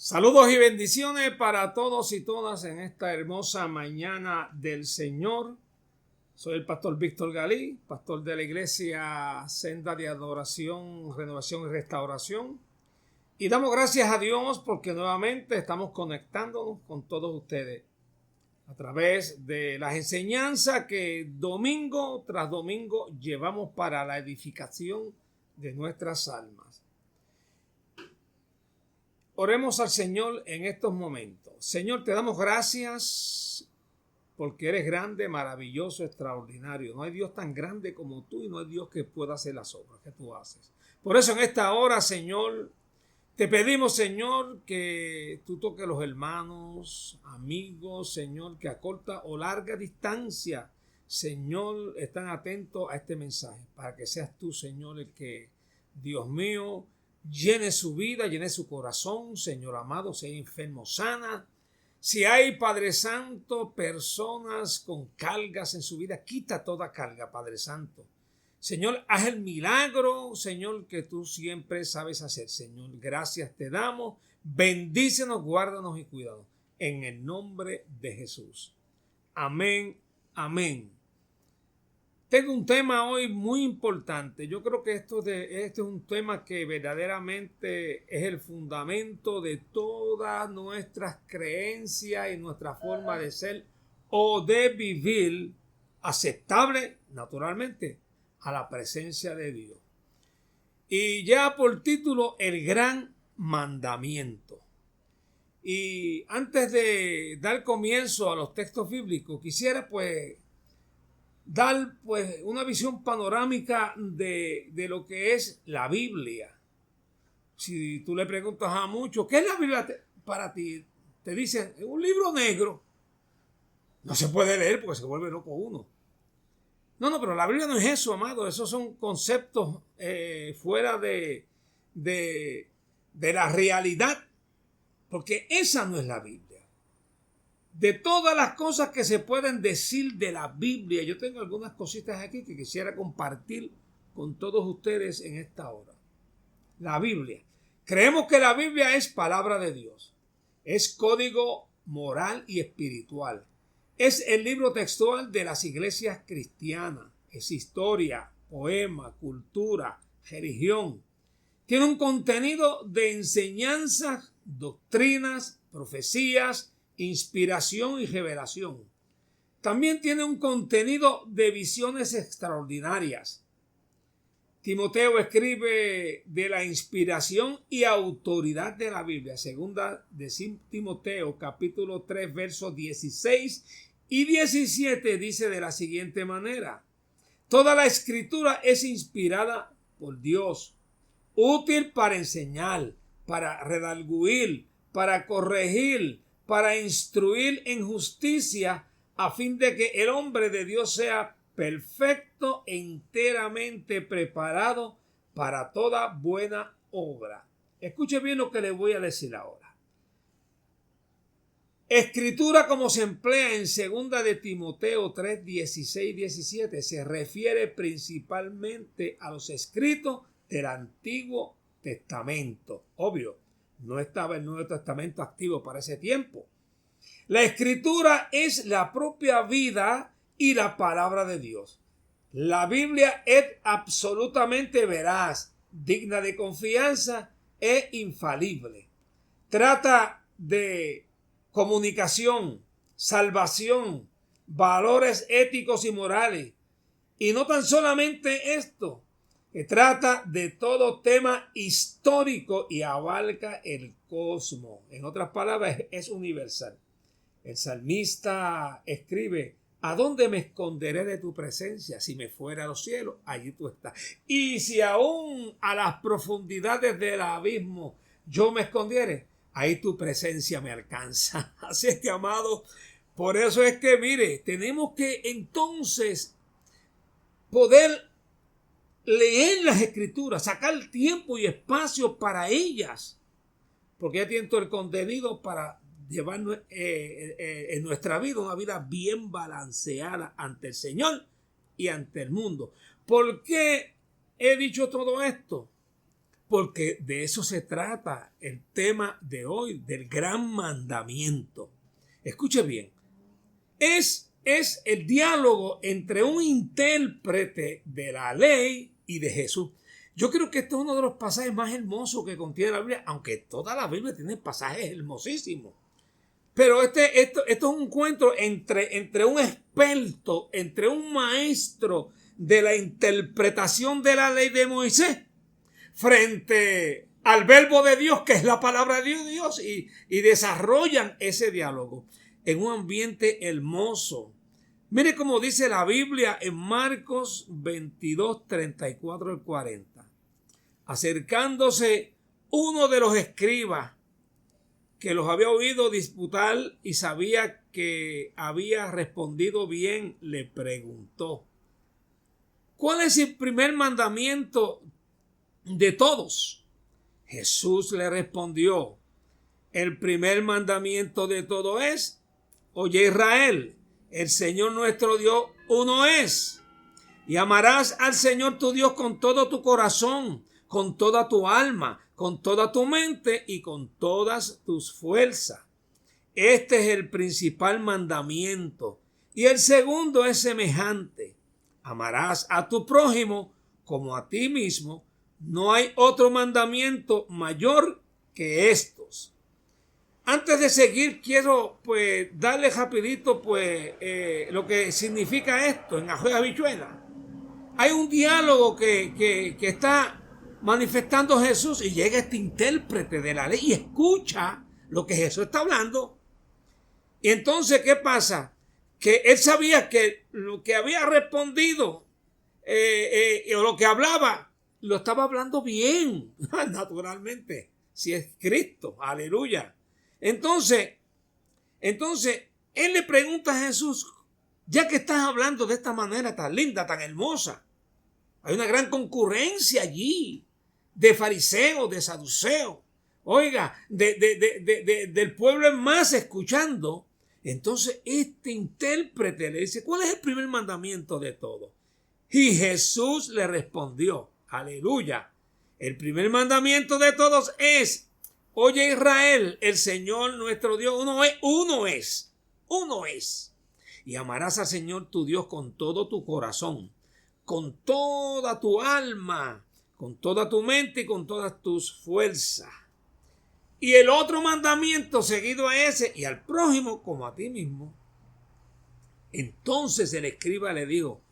Saludos y bendiciones para todos y todas en esta hermosa mañana del Señor. Soy el pastor Víctor Galí, pastor de la iglesia Senda de Adoración, Renovación y Restauración. Y damos gracias a Dios porque nuevamente estamos conectándonos con todos ustedes a través de las enseñanzas que domingo tras domingo llevamos para la edificación de nuestras almas. Oremos al Señor en estos momentos. Señor, te damos gracias porque eres grande, maravilloso, extraordinario. No hay Dios tan grande como tú y no hay Dios que pueda hacer las obras que tú haces. Por eso en esta hora, Señor, te pedimos, Señor, que tú toques a los hermanos, amigos, Señor, que a corta o larga distancia, Señor, están atentos a este mensaje para que seas tú, Señor, el que, Dios mío, llene su vida, llene su corazón, Señor amado, si hay enfermos, sana. Si hay, Padre Santo, personas con cargas en su vida, quita toda carga, Padre Santo. Señor, haz el milagro, Señor, que tú siempre sabes hacer, Señor. Gracias te damos, bendícenos, guárdanos y cuídanos. En el nombre de Jesús. Amén, amén. Tengo un tema hoy muy importante. Yo creo que este es un tema que verdaderamente es el fundamento de todas nuestras creencias y nuestra forma de ser o de vivir aceptable, naturalmente, a la presencia de Dios. Y ya por título, el gran mandamiento. Y antes de dar comienzo a los textos bíblicos, quisiera dar una visión panorámica de lo que es la Biblia. Si tú le preguntas a muchos, ¿qué es la Biblia para ti? Te dicen, es un libro negro. No se puede leer porque se vuelve loco uno. No, pero la Biblia no es eso, amado. Esos son conceptos fuera de la realidad. Porque esa no es la Biblia. De todas las cosas que se pueden decir de la Biblia, yo tengo algunas cositas aquí que quisiera compartir con todos ustedes en esta hora. La Biblia. Creemos que la Biblia es palabra de Dios. Es código moral y espiritual. Es el libro textual de las iglesias cristianas. Es historia, poema, cultura, religión. Tiene un contenido de enseñanzas, doctrinas, profecías, inspiración y revelación. También tiene un contenido de visiones extraordinarias. Timoteo escribe de la inspiración y autoridad de la Biblia. Segunda de Timoteo, capítulo 3, versos 16 y 17 dice de la siguiente manera: toda la escritura es inspirada por Dios, útil para enseñar, para redarguir, para corregir, para instruir en justicia, a fin de que el hombre de Dios sea perfecto e enteramente preparado para toda buena obra. Escuche bien lo que le voy a decir ahora. Escritura, como se emplea en 2 de Timoteo 3, 16 y 17, se refiere principalmente a los escritos del Antiguo Testamento. Obvio, no estaba el Nuevo Testamento activo para ese tiempo. La Escritura es la propia vida y la palabra de Dios. La Biblia es absolutamente veraz, digna de confianza e infalible. Trata de comunicación, salvación, valores éticos y morales. Y no tan solamente esto, que trata de todo tema histórico y abarca el cosmos. En otras palabras, es universal. El salmista escribe: ¿a dónde me esconderé de tu presencia? Si me fuera a los cielos, allí tú estás. Y si aún a las profundidades del abismo yo me escondiere, ahí tu presencia me alcanza. Así es que, amado, por eso es que, mire, tenemos que entonces poder leer las escrituras, sacar tiempo y espacio para ellas, porque ya tienen todo el contenido para llevar en nuestra vida una vida bien balanceada ante el Señor y ante el mundo. ¿Por qué he dicho todo esto? porque de eso se trata el tema de hoy, del gran mandamiento. Escuche bien, es el diálogo entre un intérprete de la ley y de Jesús. Yo creo que este es uno de los pasajes más hermosos que contiene la Biblia, aunque toda la Biblia tiene pasajes hermosísimos. Pero esto es un encuentro entre un experto, entre un maestro de la interpretación de la ley de Moisés frente al verbo de Dios, que es la palabra de Dios, y desarrollan ese diálogo en un ambiente hermoso. Mire cómo dice la Biblia en Marcos 22, 34 al 40. Acercándose uno de los escribas que los había oído disputar y sabía que había respondido bien, le preguntó: ¿cuál es el primer mandamiento de todos? Jesús le respondió: el primer mandamiento de todo es: oye Israel, el Señor nuestro Dios uno es, y amarás al Señor tu Dios con todo tu corazón, con toda tu alma, con toda tu mente y con todas tus fuerzas. Este es el principal mandamiento. Y el segundo es semejante: amarás a tu prójimo como a ti mismo. No hay otro mandamiento mayor que estos. Antes de seguir, quiero darle rapidito lo que significa esto en Ajo y Habichuela. Hay un diálogo que está manifestando Jesús, y llega este intérprete de la ley y escucha lo que Jesús está hablando. Y entonces, ¿qué pasa? Que él sabía que lo que había respondido o lo que hablaba, lo estaba hablando bien, naturalmente, si es Cristo, aleluya. Entonces, él le pregunta a Jesús: ya que estás hablando de esta manera tan linda, tan hermosa, hay una gran concurrencia allí de fariseos, de saduceos, oiga, del pueblo en masa escuchando. Entonces este intérprete le dice: ¿cuál es el primer mandamiento de todo? Y Jesús le respondió, aleluya, el primer mandamiento de todos es: oye Israel, el Señor nuestro Dios uno es. Y amarás al Señor tu Dios con todo tu corazón, con toda tu alma, con toda tu mente y con todas tus fuerzas. Y el otro mandamiento seguido a ese: y al prójimo como a ti mismo. Entonces el escriba le dijo: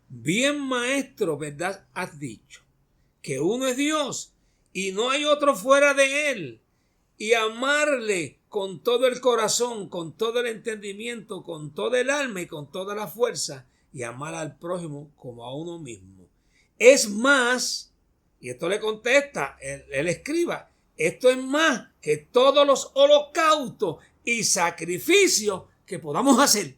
bien, maestro, verdad has dicho, que uno es Dios y no hay otro fuera de él, y amarle con todo el corazón, con todo el entendimiento, con toda el alma y con toda la fuerza, y amar al prójimo como a uno mismo. Es más, y esto le contesta el escriba, esto es más que todos los holocaustos y sacrificios que podamos hacer.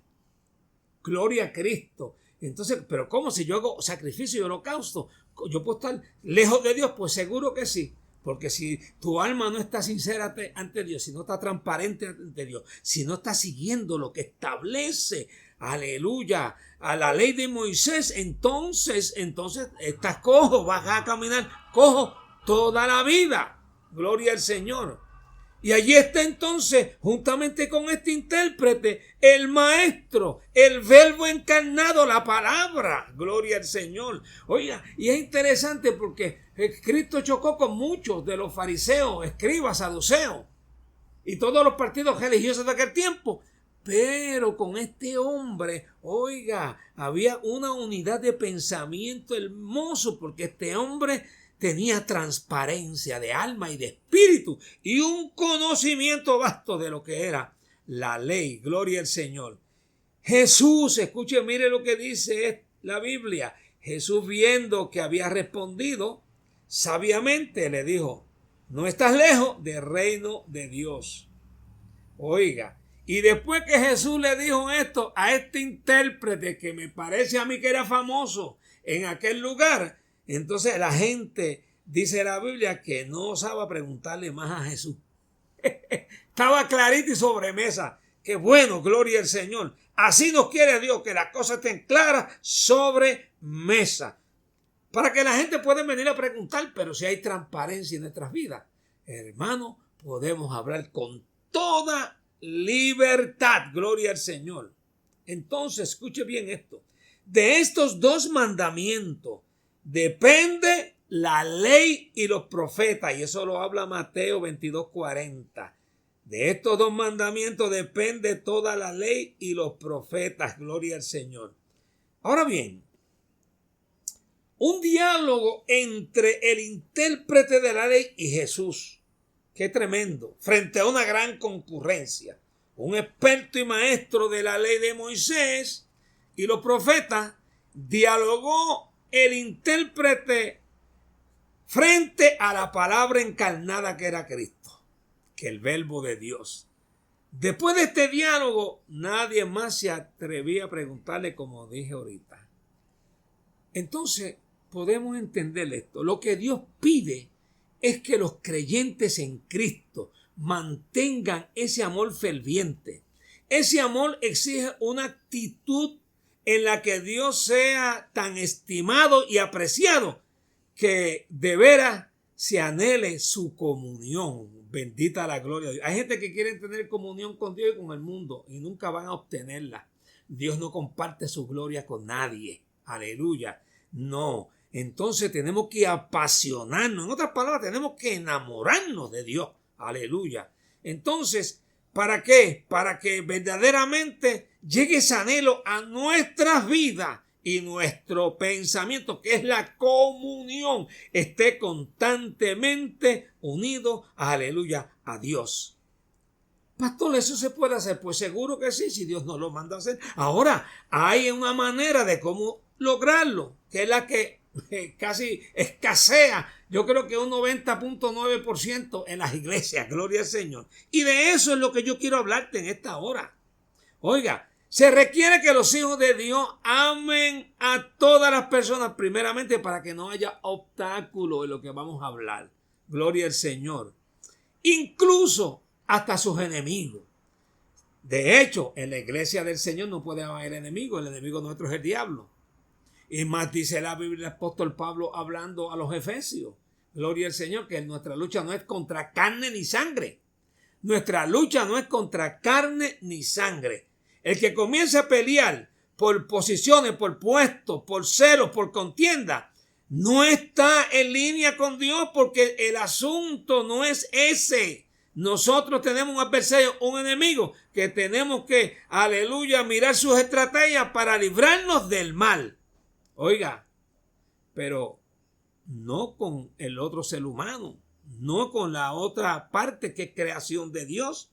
Gloria a Cristo. Entonces, pero ¿cómo? Si yo hago sacrificio y holocausto, ¿yo puedo estar lejos de Dios? Pues seguro que sí. Porque si tu alma no está sincera ante Dios, si no está transparente ante Dios, si no está siguiendo lo que establece, aleluya, a la ley de Moisés, entonces estás cojo, vas a caminar cojo toda la vida. Gloria al Señor. Y allí está entonces, juntamente con este intérprete, el maestro, el verbo encarnado, la palabra. Gloria al Señor. Oiga, y es interesante porque Cristo chocó con muchos de los fariseos, escribas, saduceos y todos los partidos religiosos de aquel tiempo. Pero con este hombre, oiga, había una unidad de pensamiento hermoso, porque este hombre tenía transparencia de alma y de espíritu y un conocimiento vasto de lo que era la ley. Gloria al Señor. Jesús, escuche, mire lo que dice la Biblia. Jesús, viendo que había respondido sabiamente, le dijo: no estás lejos del reino de Dios. Oiga, y después que Jesús le dijo esto a este intérprete, que me parece a mí que era famoso en aquel lugar, entonces la gente, dice la Biblia, que no osaba preguntarle más a Jesús. Estaba clarito y sobre mesa. Qué bueno, gloria al Señor. Así nos quiere Dios, que las cosas estén claras sobre mesa. para que la gente pueda venir a preguntar, pero si hay transparencia en nuestras vidas, hermano, podemos hablar con toda libertad. Gloria al Señor. Entonces, escuche bien esto. De estos dos mandamientos depende la ley y los profetas. Y eso lo habla Mateo 22:40. De estos dos mandamientos depende toda la ley y los profetas. Gloria al Señor. Ahora bien, un diálogo entre el intérprete de la ley y Jesús. Qué tremendo. Frente a una gran concurrencia. Un experto y maestro de la ley de Moisés y los profetas, dialogó el intérprete frente a la palabra encarnada que era Cristo, que el verbo de Dios. Después de este diálogo, nadie más se atrevía a preguntarle, como dije ahorita. Entonces, podemos entender esto. Lo que Dios pide es que los creyentes en Cristo mantengan ese amor ferviente. Ese amor exige una actitud en la que Dios sea tan estimado y apreciado que de veras se anhele su comunión. Bendita la gloria de Dios. Hay gente que quiere tener comunión con Dios y con el mundo y nunca van a obtenerla. Dios no comparte su gloria con nadie. Aleluya. No. Entonces tenemos que apasionarnos. En otras palabras, tenemos que enamorarnos de Dios. Aleluya. Entonces, ¿para qué? Para que verdaderamente llegue ese anhelo a nuestras vidas y nuestro pensamiento, que es la comunión, esté constantemente unido, aleluya, a Dios. Pastor, ¿eso se puede hacer? Pues seguro que sí, si Dios nos lo manda a hacer. Ahora, hay una manera de cómo lograrlo, que es la que casi escasea, yo creo que un 90.9% en las iglesias, gloria al Señor. Y de eso es lo que yo quiero hablarte en esta hora. Oiga, se requiere que los hijos de Dios amen a todas las personas primeramente para que no haya obstáculo en lo que vamos a hablar. Gloria al Señor. Incluso hasta sus enemigos. De hecho, en la iglesia del Señor no puede haber enemigo. El enemigo nuestro es el diablo. Y más dice la Biblia, el apóstol Pablo hablando a los Efesios. Gloria al Señor, que nuestra lucha no es contra carne ni sangre. Nuestra lucha no es contra carne ni sangre. El que comienza a pelear por posiciones, por puestos, por celos, por contienda, no está en línea con Dios, porque el asunto no es ese. Nosotros tenemos un adversario, un enemigo, que tenemos que, aleluya, mirar sus estrategias para librarnos del mal. Oiga, pero no con el otro ser humano, no con la otra parte que es creación de Dios.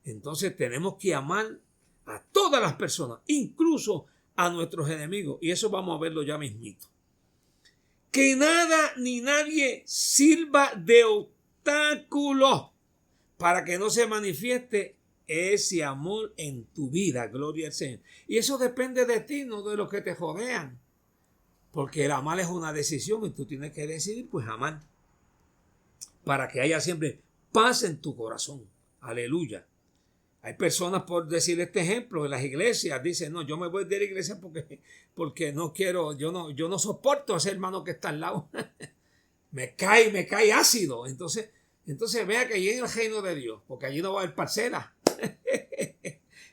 Entonces tenemos que amar a todas las personas, incluso a nuestros enemigos. Y eso vamos a verlo ya mismito. Que nada ni nadie sirva de obstáculo para que no se manifieste ese amor en tu vida. Gloria al Señor. Y eso depende de ti, no de los que te rodean. Porque el amar es una decisión y tú tienes que decidir, pues amar. Para que haya siempre paz en tu corazón. Aleluya. Hay personas, por decir este ejemplo, en las iglesias, dicen, no, yo me voy de la iglesia porque no quiero, yo no soporto a ese hermano que está al lado. me cae ácido. Entonces vea que allí en el reino de Dios, porque allí no va a haber parcela.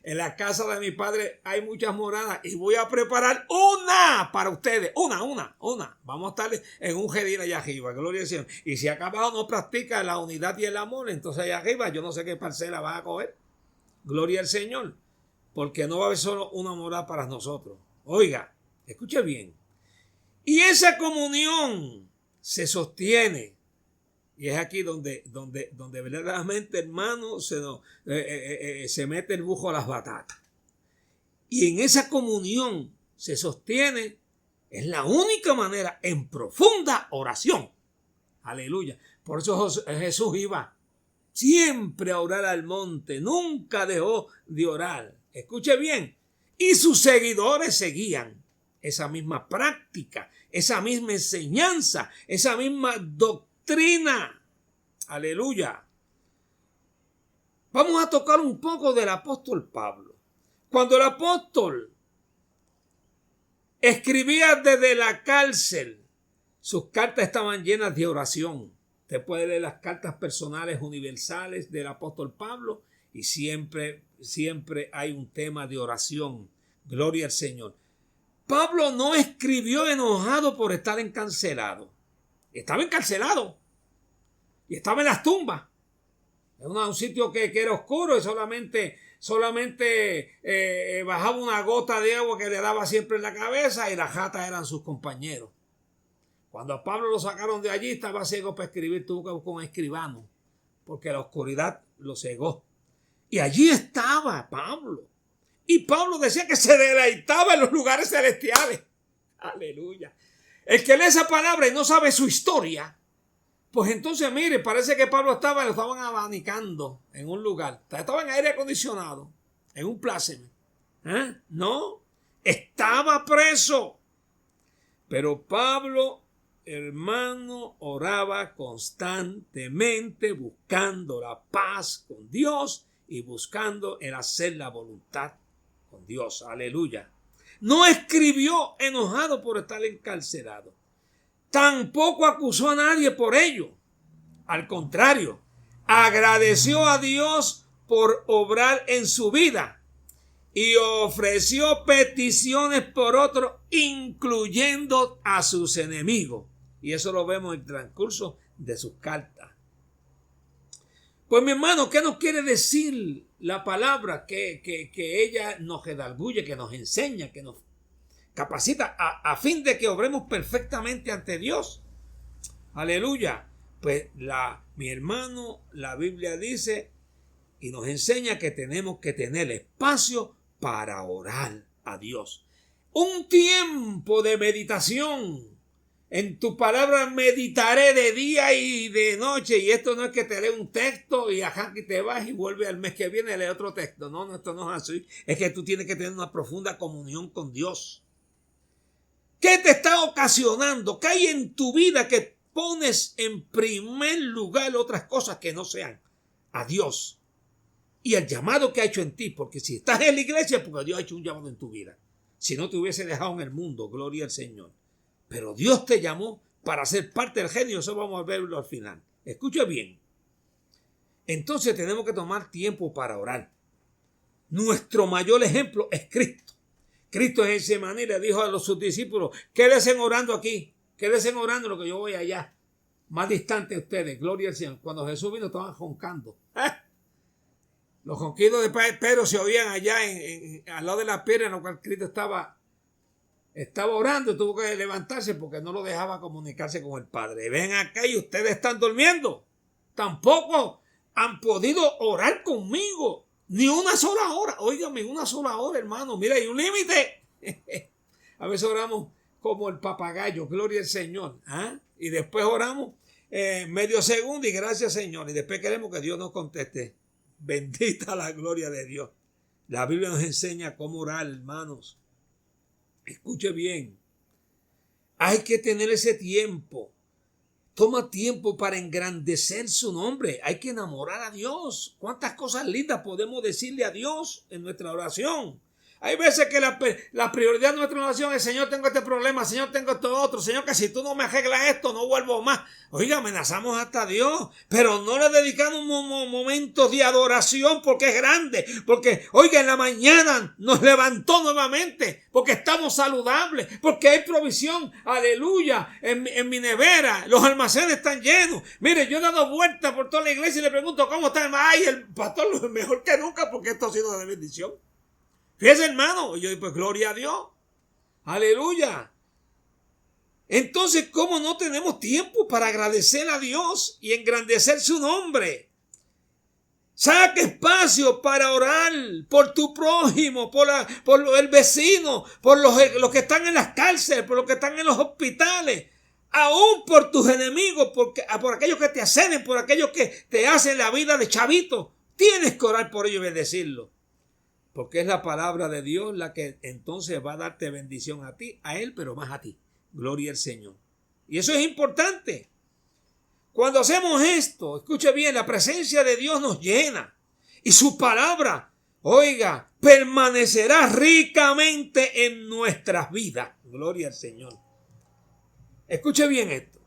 En la casa de mi padre hay muchas moradas y voy a preparar una para ustedes. Una. Vamos a estar en un redil allá arriba, gloria al Señor. Y si acá abajo no practica la unidad y el amor, entonces allá arriba yo no sé qué parcela va a coger. Gloria al Señor. Porque no va a haber solo una morada para nosotros. Oiga, escuche bien. Y esa comunión se sostiene. Y es aquí donde verdaderamente, hermano, se mete el bujo a las batatas. Y en esa comunión se sostiene, es la única manera, en profunda oración. Aleluya. Por eso Jesús iba siempre a orar al monte, nunca dejó de orar. Escuche bien. Y sus seguidores seguían esa misma práctica, esa misma enseñanza, esa misma doctrina. Aleluya. Vamos a tocar un poco del apóstol Pablo. Cuando el apóstol escribía desde la cárcel Sus cartas estaban llenas de oración. Usted puede leer las cartas personales universales del apóstol Pablo y siempre hay un tema de oración. Gloria al Señor. Pablo no escribió enojado por estar encarcelado. Estaba encarcelado y estaba en las tumbas. En un sitio que era oscuro y solamente bajaba una gota de agua que le daba siempre en la cabeza y las ratas eran sus compañeros. Cuando a Pablo lo sacaron de allí, estaba ciego para escribir, tuvo que buscar un escribano, porque la oscuridad lo cegó. Y allí estaba Pablo. Y Pablo decía que se deleitaba en los lugares celestiales. Aleluya. El que lee esa palabra y no sabe su historia, pues entonces mire, parece que Pablo lo estaban abanicando en un lugar. Estaba en aire acondicionado, en un pláceme. No, estaba preso. Pero Pablo, hermano, oraba constantemente buscando la paz con Dios y buscando el hacer la voluntad con Dios. Aleluya. No escribió enojado por estar encarcelado. Tampoco acusó a nadie por ello. Al contrario, agradeció a Dios por obrar en su vida y ofreció peticiones por otros, incluyendo a sus enemigos. Y eso lo vemos en el transcurso de sus cartas. Pues mi hermano, ¿qué nos quiere decir la palabra? Que ella nos redarguye, que nos enseña, que nos capacita a fin de que obremos perfectamente ante Dios. Aleluya. Pues mi hermano, la Biblia dice y nos enseña que tenemos que tener espacio para orar a Dios. Un tiempo de meditación. En tu palabra meditaré de día y de noche. Y esto no es que te lee un texto y ajá, que te vas y vuelve al mes que viene a leer otro texto. No, esto no es así. Es que tú tienes que tener una profunda comunión con Dios. ¿Qué te está ocasionando? ¿Qué hay en tu vida que pones en primer lugar otras cosas que no sean a Dios y el llamado que ha hecho en ti? Porque si estás en la iglesia, porque Dios ha hecho un llamado en tu vida. Si no te hubiese dejado en el mundo, gloria al Señor. Pero Dios te llamó para ser parte del genio. Eso vamos a verlo al final. Escucha bien. Entonces tenemos que tomar tiempo para orar. Nuestro mayor ejemplo es Cristo. Cristo en esa manera dijo a sus discípulos: quédense orando aquí, quédense orando lo que yo voy allá, más distante de ustedes. Gloria al Señor. Cuando Jesús vino estaban roncando. Los ronquidos de Pedro se oían allá al lado de la piedra en la cual Cristo estaba orando y tuvo que levantarse porque no lo dejaba comunicarse con el Padre. Ven acá y ustedes están durmiendo. Tampoco han podido orar conmigo. Ni una sola hora. Óigame, una sola hora, hermano. Mira, hay un límite. A veces oramos como el papagayo. Gloria al Señor. Y después oramos medio segundo y gracias, Señor. Y después queremos que Dios nos conteste. Bendita la gloria de Dios. La Biblia nos enseña cómo orar, hermanos. Escuche bien. Hay que tener ese tiempo. Toma tiempo para engrandecer su nombre. Hay que enamorar a Dios. ¿Cuántas cosas lindas podemos decirle a Dios en nuestra oración? Hay veces que la prioridad de nuestra oración es: Señor, tengo este problema, Señor, tengo esto otro, Señor, que si tú no me arreglas esto, no vuelvo más. Oiga, amenazamos hasta a Dios, pero no le dedicamos momentos de adoración porque es grande, porque, oiga, en la mañana nos levantó nuevamente, porque estamos saludables, porque hay provisión, aleluya, en mi nevera, los almacenes están llenos. Mire, yo he dado vueltas por toda la iglesia y le pregunto cómo está, ay, el pastor es mejor que nunca porque esto ha sido de bendición. Fíjese, hermano, yo digo, pues gloria a Dios. Aleluya. Entonces, ¿cómo no tenemos tiempo para agradecer a Dios y engrandecer su nombre? Saca espacio para orar por tu prójimo, por el vecino, por los que están en las cárceles, por los que están en los hospitales, aún por tus enemigos, por aquellos que te aseden, por aquellos que te hacen la vida de chavito. Tienes que orar por ellos y bendecirlos. Porque es la palabra de Dios la que entonces va a darte bendición a ti, a Él, pero más a ti. Gloria al Señor. Y eso es importante. Cuando hacemos esto, escuche bien, la presencia de Dios nos llena. Y su palabra, oiga, permanecerá ricamente en nuestras vidas. Gloria al Señor. Escuche bien esto.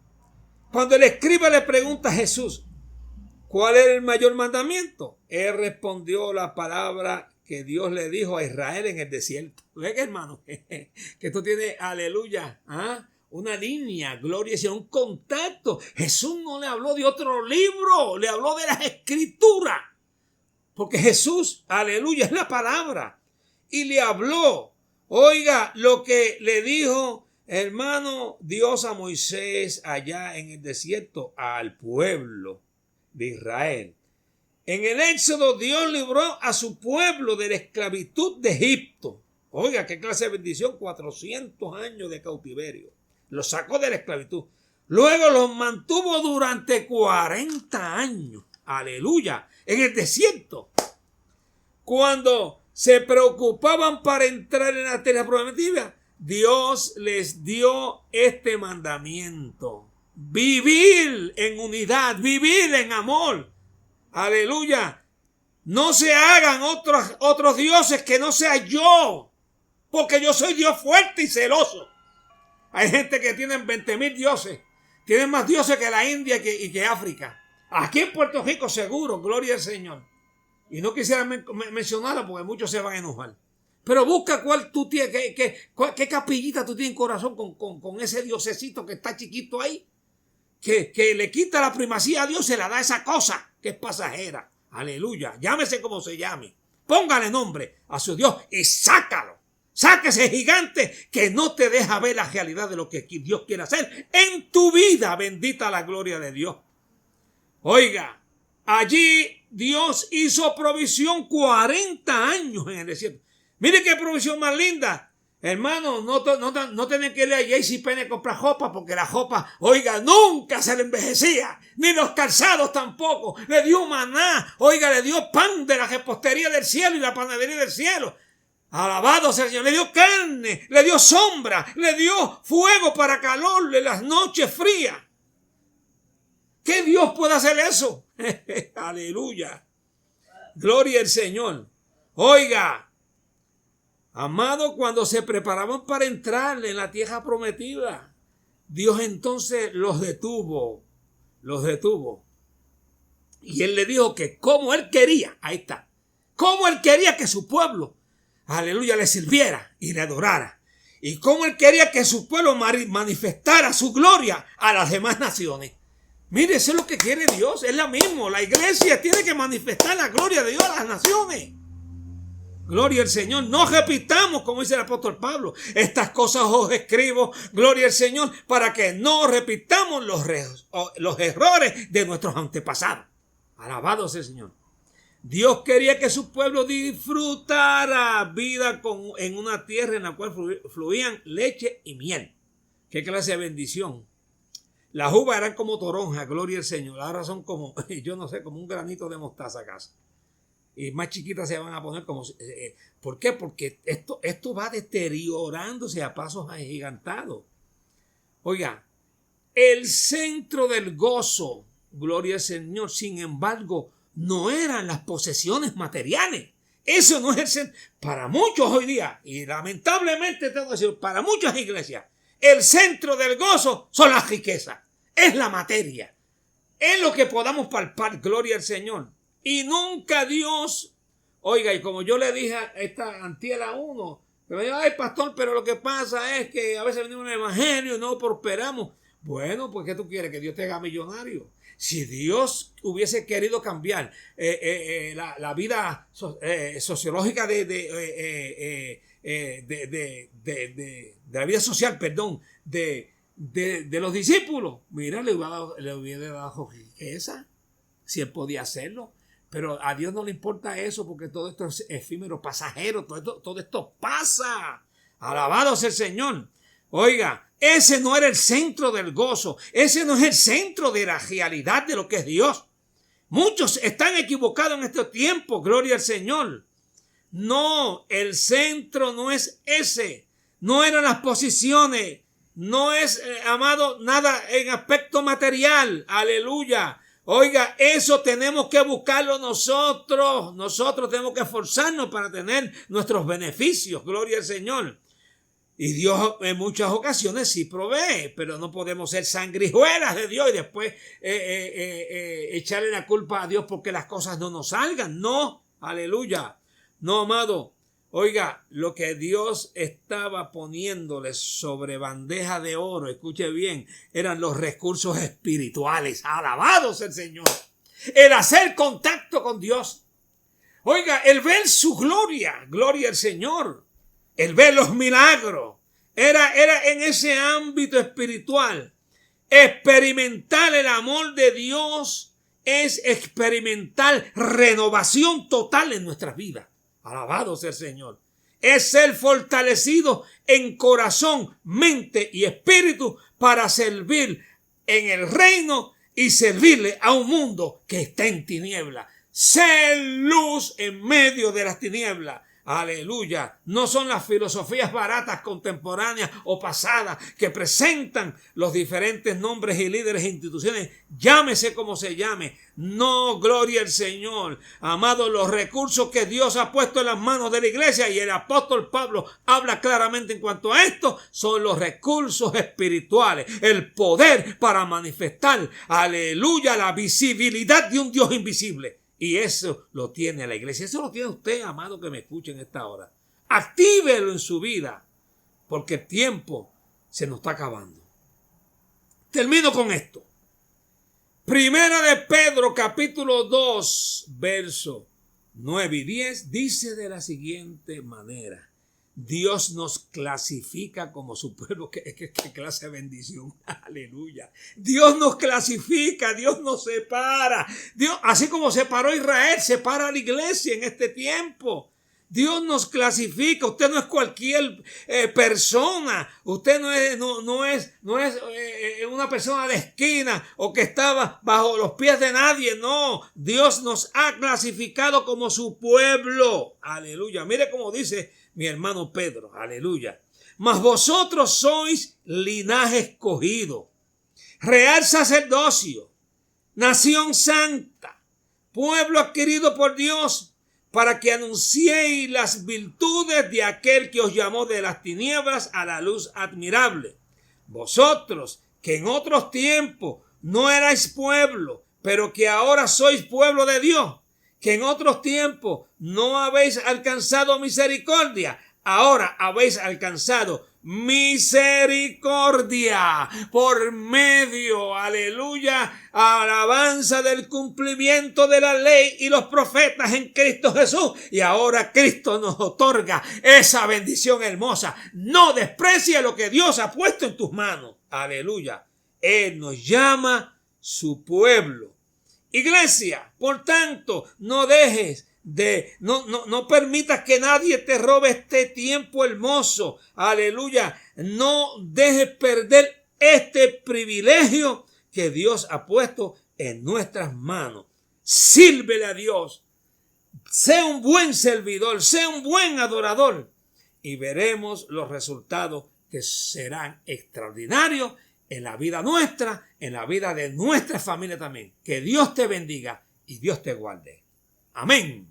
Cuando el escriba le pregunta a Jesús, ¿cuál era el mayor mandamiento? Él respondió la palabra que Dios le dijo a Israel en el desierto. ¿Ves, hermano? Que esto tiene, aleluya, una línea, gloria y un contacto. Jesús no le habló de otro libro, le habló de las escrituras. Porque Jesús, aleluya, es la palabra. Y le habló, oiga, lo que le dijo, hermano, Dios a Moisés allá en el desierto, al pueblo de Israel. En el Éxodo, Dios libró a su pueblo de la esclavitud de Egipto. Oiga, qué clase de bendición, 400 años de cautiverio. Los sacó de la esclavitud. Luego los mantuvo durante 40 años. Aleluya. En el desierto. Cuando se preocupaban para entrar en la tierra prometida, Dios les dio este mandamiento. Vivir en unidad, vivir en amor. Aleluya. No se hagan otros dioses que no sea yo. Porque yo soy Dios fuerte y celoso. Hay gente que tienen 20,000 dioses. Tienen más dioses que la India y que África. Aquí en Puerto Rico seguro, gloria al Señor. Y no quisiera mencionarla porque muchos se van a enojar. Pero busca cuál tú tienes, qué capillita tú tienes en corazón con ese diosecito que está chiquito ahí. Que le quita la primacía a Dios, se la da esa cosa que es pasajera. Aleluya. Llámese como se llame. Póngale nombre a su Dios y sácalo. Saque ese gigante que no te deja ver la realidad de lo que Dios quiere hacer en tu vida. Bendita la gloria de Dios. Oiga, allí Dios hizo provisión 40 años en el desierto. Mire qué provisión más linda. Hermano, no tienen que ir a JCPenney a comprar ropa porque la ropa, oiga, nunca se le envejecía. Ni los calzados tampoco. Le dio maná. Oiga, le dio pan de la repostería del cielo y la panadería del cielo. Alabado sea el Señor. Le dio carne, le dio sombra, le dio fuego para calor de las noches frías. ¿Qué Dios puede hacer eso? Aleluya. Gloria al Señor. Oiga, amado, cuando se preparaban para entrar en la tierra prometida, Dios entonces los detuvo. Y Él le dijo que como Él quería, ahí está, como Él quería que su pueblo, aleluya, le sirviera y le adorara. Y como Él quería que su pueblo manifestara su gloria a las demás naciones. Mire, eso es lo que quiere Dios, es lo mismo. La iglesia tiene que manifestar la gloria de Dios a las naciones. Gloria al Señor. No repitamos, como dice el apóstol Pablo, estas cosas os escribo, gloria al Señor, para que no repitamos los errores de nuestros antepasados. Alabado sea el Señor. Dios quería que su pueblo disfrutara vida en una tierra en la cual fluían leche y miel. Qué clase de bendición. Las uvas eran como toronjas, gloria al Señor. Ahora son como, yo no sé, como un granito de mostaza casi. Y más chiquitas se van a poner como... ¿Por qué? Porque esto va deteriorándose a pasos agigantados. Oiga, el centro del gozo, gloria al Señor, sin embargo, no eran las posesiones materiales. Eso no es el centro. Para muchos hoy día, y lamentablemente tengo que decir, para muchas iglesias, el centro del gozo son las riquezas. Es la materia. Es lo que podamos palpar, gloria al Señor. Y nunca Dios, oiga, y como yo le dije a esta antiel a uno, me dijo, ay pastor, pero lo que pasa es que a veces venimos en el evangelio y no prosperamos. Bueno, pues ¿qué tú quieres? Que Dios te haga millonario. Si Dios hubiese querido cambiar la vida sociológica de la vida social, perdón, de los discípulos, mira, le hubiera dado riqueza, si él podía hacerlo. Pero a Dios no le importa eso porque todo esto es efímero, pasajero, todo esto pasa. Alabado sea el Señor. Oiga, ese no era el centro del gozo, ese no es el centro de la realidad de lo que es Dios. Muchos están equivocados en este tiempo, gloria al Señor. No, el centro no es ese, no eran las posiciones, no es, amado, nada en aspecto material, aleluya. Oiga, eso tenemos que buscarlo nosotros. Nosotros tenemos que esforzarnos para tener nuestros beneficios. Gloria al Señor. Y Dios en muchas ocasiones sí provee, pero no podemos ser sangrijuelas de Dios y después echarle la culpa a Dios porque las cosas no nos salgan. No, aleluya. No, amado. Oiga, lo que Dios estaba poniéndole sobre bandeja de oro, escuche bien, eran los recursos espirituales. Alabados el Señor. El hacer contacto con Dios. Oiga, el ver su gloria al Señor. El ver los milagros. Era en ese ámbito espiritual. Experimentar el amor de Dios es experimentar renovación total en nuestras vidas. Alabado sea el Señor. Es ser fortalecido en corazón, mente y espíritu para servir en el reino y servirle a un mundo que está en tinieblas. Ser luz en medio de las tinieblas. Aleluya. No son las filosofías baratas contemporáneas o pasadas que presentan los diferentes nombres y líderes e instituciones. Llámese como se llame. No, gloria al Señor. Amados, los recursos que Dios ha puesto en las manos de la iglesia, y el apóstol Pablo habla claramente en cuanto a esto, son los recursos espirituales. El poder para manifestar, aleluya, la visibilidad de un Dios invisible. Y eso lo tiene la iglesia. Eso lo tiene usted, amado, que me escuche en esta hora. Actívelo en su vida, porque el tiempo se nos está acabando. Termino con esto. Primera de Pedro, capítulo 2, verso 9 y 10, dice de la siguiente manera. Dios nos clasifica como su pueblo. ¿Qué clase de bendición? Aleluya. Dios nos clasifica, Dios nos separa. Dios, así como separó a Israel, separa a la iglesia en este tiempo. Dios nos clasifica. Usted no es cualquier persona. Usted no es una persona de esquina o que estaba bajo los pies de nadie. No, Dios nos ha clasificado como su pueblo. Aleluya. Mire cómo dice mi hermano Pedro. Aleluya. Mas vosotros sois linaje escogido, real sacerdocio, nación santa, pueblo adquirido por Dios, para que anunciéis las virtudes de aquel que os llamó de las tinieblas a la luz admirable. Vosotros, que en otros tiempos no erais pueblo, pero que ahora sois pueblo de Dios, que en otros tiempos no habéis alcanzado misericordia, ahora habéis alcanzado misericordia por medio, aleluya, alabanza del cumplimiento de la ley y los profetas en Cristo Jesús. Y ahora Cristo nos otorga esa bendición hermosa. No desprecies lo que Dios ha puesto en tus manos. Aleluya. Él nos llama su pueblo. Iglesia, por tanto, no permitas que nadie te robe este tiempo hermoso. Aleluya. No dejes perder este privilegio que Dios ha puesto en nuestras manos. Sírvele a Dios. Sé un buen servidor, sé un buen adorador. Y veremos los resultados que serán extraordinarios en la vida nuestra, en la vida de nuestra familia también. Que Dios te bendiga y Dios te guarde. Amén.